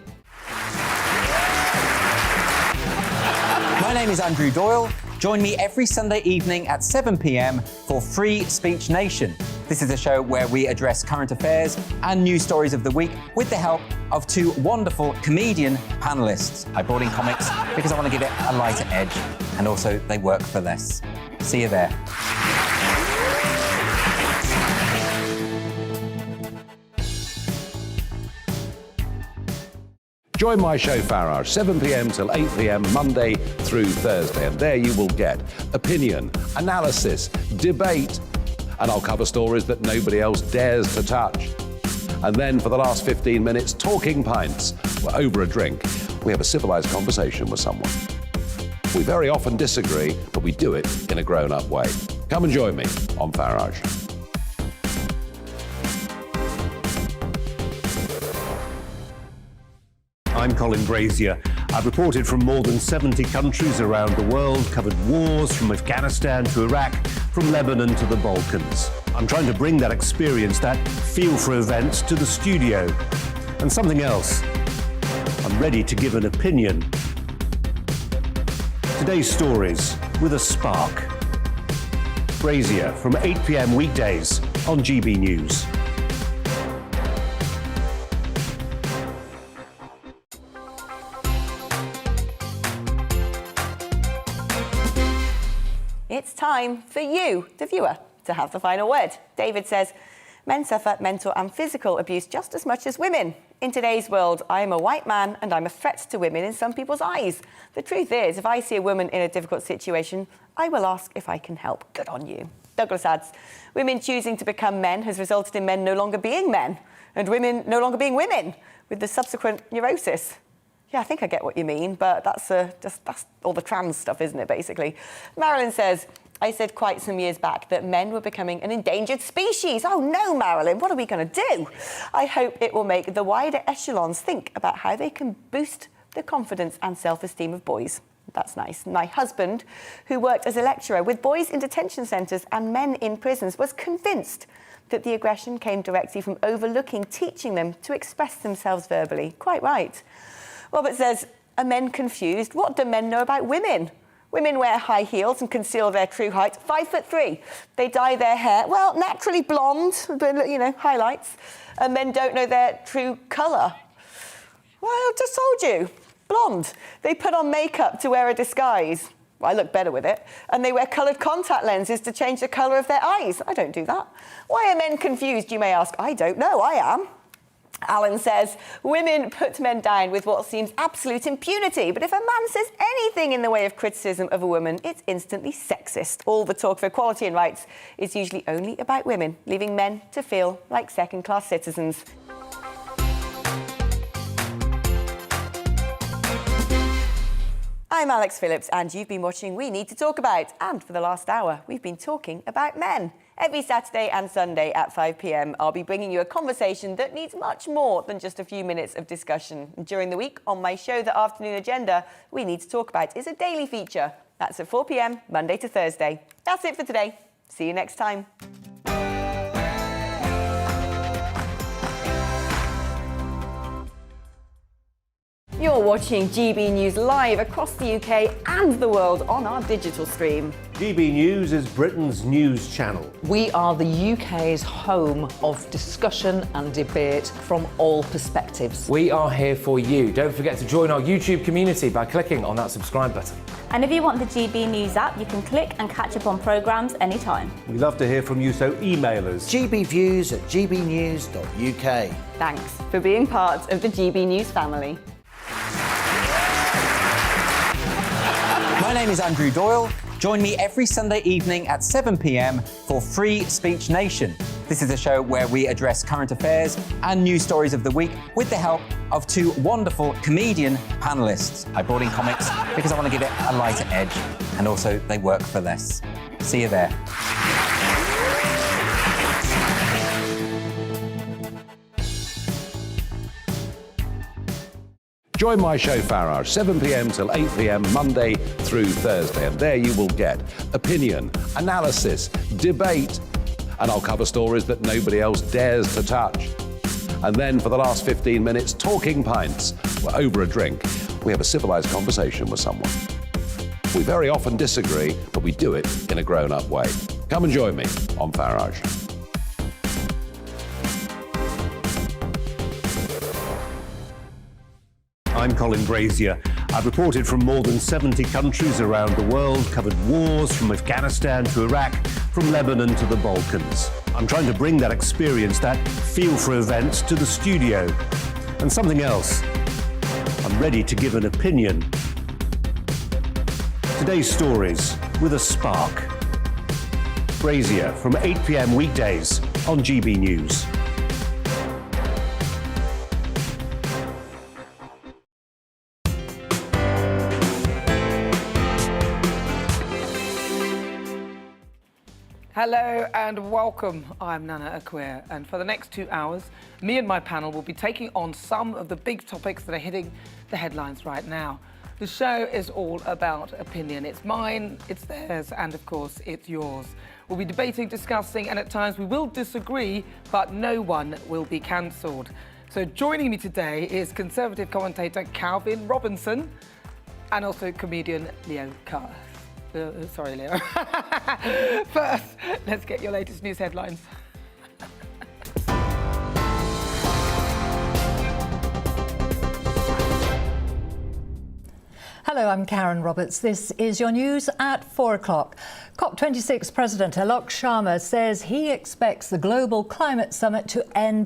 My name is Andrew Doyle. Join me every Sunday evening at 7 p.m. for Free Speech Nation. This is a show where we address current affairs and news stories of the week with the help of two wonderful comedian panellists. I brought in comics because I want to give it a lighter edge, and also they work for less. See you there. Join my show Farage, 7 p.m. till 8 p.m. Monday through Thursday. And there you will get opinion, analysis, debate, and I'll cover stories that nobody else dares to touch. And then for the last 15 minutes, talking pints. We're over a drink. We have a civilized conversation with someone. We very often disagree, but we do it in a grown-up way. Come and join me on Farage. I'm Colin Brazier. I've reported from more than 70 countries around the world, covered wars from Afghanistan to Iraq, from Lebanon to the Balkans. I'm trying to bring that experience, that feel for events, to the studio. And something else. I'm ready to give an opinion. Today's stories with a spark. Brazier from 8 p.m. weekdays on GB News. It's time for you, the viewer, to have the final word. David says, men suffer mental and physical abuse just as much as women. In today's world, I am a white man and I'm a threat to women in some people's eyes. The truth is, if I see a woman in a difficult situation, I will ask if I can help. Good on you. Douglas adds, women choosing to become men has resulted in men no longer being men and women no longer being women, with the subsequent neurosis. Yeah, I think I get what you mean, but that's all the trans stuff, isn't it, basically? Marilyn says, I said quite some years back that men were becoming an endangered species. Oh no, Marilyn, what are we going to do? I hope it will make the wider echelons think about how they can boost the confidence and self-esteem of boys. That's nice. My husband, who worked as a lecturer with boys in detention centres and men in prisons, was convinced that the aggression came directly from overlooking teaching them to express themselves verbally. Quite right. Robert says, are men confused? What do men know about women? Women wear high heels and conceal their true height. 5'3". They dye their hair, well, naturally blonde, but, you know, highlights. And men don't know their true colour. Well, I just told you. Blonde. They put on makeup to wear a disguise. Well, I look better with it. And they wear coloured contact lenses to change the colour of their eyes. I don't do that. Why are men confused, you may ask? I don't know. I am. Alan says, women put men down with what seems absolute impunity, but if a man says anything in the way of criticism of a woman, it's instantly sexist. All the talk of equality and rights is usually only about women, leaving men to feel like second-class citizens. I'm Alex Phillips, and you've been watching We Need to Talk About. And for the last hour, we've been talking about men. Every Saturday and Sunday at 5 p.m, I'll be bringing you a conversation that needs much more than just a few minutes of discussion. During the week, on my show, The Afternoon Agenda, We Need to Talk About is a daily feature. That's at 4 p.m, Monday to Thursday. That's it for today. See you next time. You're watching GB News live across the UK and the world on our digital stream. GB News is Britain's news channel. We are the UK's home of discussion and debate from all perspectives. We are here for you. Don't forget to join our YouTube community by clicking on that subscribe button. And if you want the GB News app, you can click and catch up on programmes anytime. We love to hear from you, so email us. gbviews@gbnews.uk. Thanks for being part of the GB News family. My name is Andrew Doyle. Join me every Sunday evening at 7 p.m. for Free Speech Nation. This is a show where we address current affairs and news stories of the week with the help of two wonderful comedian panellists. I brought in comics because I want to give it a lighter edge, and also they work for less. See you there. Join my show Farage, 7 p.m. till 8 p.m. Monday through Thursday, and there you will get opinion, analysis, debate, and I'll cover stories that nobody else dares to touch. And then for the last 15 minutes, talking pints. We're over a drink. We have a civilised conversation with someone. We very often disagree, but we do it in a grown-up way. Come and join me on Farage. I'm Colin Brazier. I've reported from more than 70 countries around the world, covered wars from Afghanistan to Iraq, from Lebanon to the Balkans. I'm trying to bring that experience, that feel for events, to the studio. And something else, I'm ready to give an opinion. Today's stories with a spark. Brazier from 8 p.m. weekdays on GB News. Hello and welcome. I'm Nana Akweer, and for the next 2 hours, me and my panel will be taking on some of the big topics that are hitting the headlines right now. The show is all about opinion. It's mine, it's theirs, and of course, it's yours. We'll be debating, discussing, and at times we will disagree, but no one will be cancelled. So joining me today is Conservative commentator Calvin Robinson and also comedian Leo Carr. Sorry, Leo. First, let's get your latest news headlines. Hello, I'm Karen Roberts. This is your news at 4 o'clock. COP26 President Alok Sharma says he expects the global climate summit to end